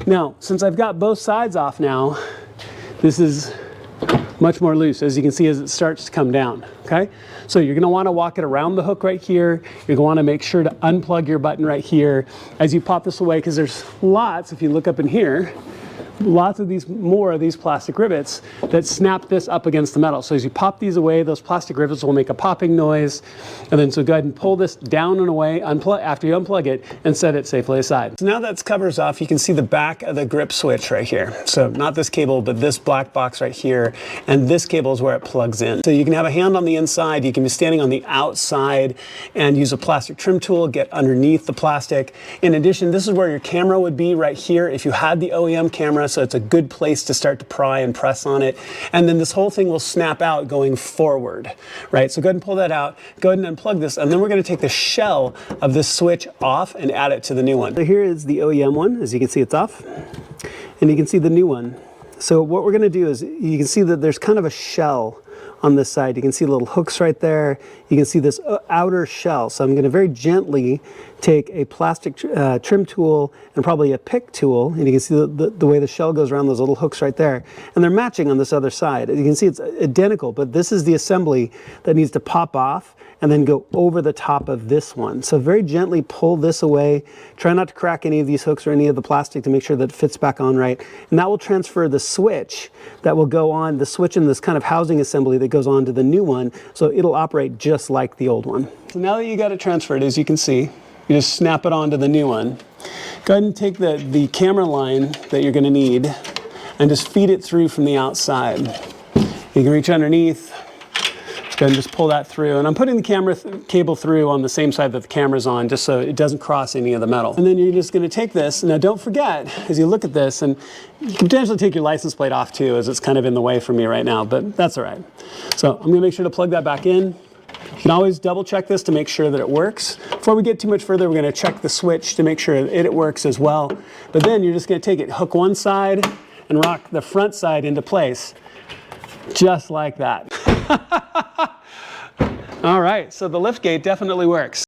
Now, since I've got both sides off now, this is much more loose, as you can see, as it starts to come down, okay? So you're gonna wanna walk it around the hook right here. You're gonna wanna make sure to unplug your button right here as you pop this away, because there's lots, if you look up in here, lots of these, more of these plastic rivets that snap this up against the metal. So as you pop these away, those plastic rivets will make a popping noise. And then so go ahead and pull this down and away after you unplug it and set it safely aside. So now that's covers off, you can see the back of the grip switch right here. So not this cable, but this black box right here. And this cable is where it plugs in. So you can have a hand on the inside, you can be standing on the outside and use a plastic trim tool, get underneath the plastic. In addition, this is where your camera would be right here if you had the OEM camera. So it's a good place to start to pry and press on it. And then this whole thing will snap out going forward, right? So go ahead and pull that out, go ahead and unplug this, and then we're gonna take the shell of this switch off and add it to the new one. So here is the OEM one. As you can see, it's off. And you can see the new one. So what we're gonna do is, you can see that there's kind of a shell on this side. You can see little hooks right there. You can see this outer shell. So I'm going to very gently take a plastic trim tool and probably a pick tool, and you can see the way the shell goes around those little hooks right there. And they're matching on this other side. You can see it's identical, but this is the assembly that needs to pop off and then go over the top of this one. So very gently pull this away. Try not to crack any of these hooks or any of the plastic to make sure that it fits back on right. And that will transfer the switch that will go on, the switch in this kind of housing assembly that goes on to the new one, so it'll operate just like the old one. So now that you got it transferred, as you can see, you just snap it onto the new one. Go ahead and take the camera line that you're gonna need and just feed it through from the outside. You can reach underneath, go ahead and just pull that through. And I'm putting the camera cable through on the same side that the camera's on, just so it doesn't cross any of the metal. And then you're just gonna take this, now don't forget, as you look at this, and you can potentially take your license plate off too, as it's kind of in the way for me right now, but that's all right. So I'm gonna make sure to plug that back in. You can always double check this to make sure that it works. Before we get too much further, we're gonna check the switch to make sure it works as well. But then you're just gonna take it, hook one side, and rock the front side into place, just like that. All right, so the lift gate definitely works.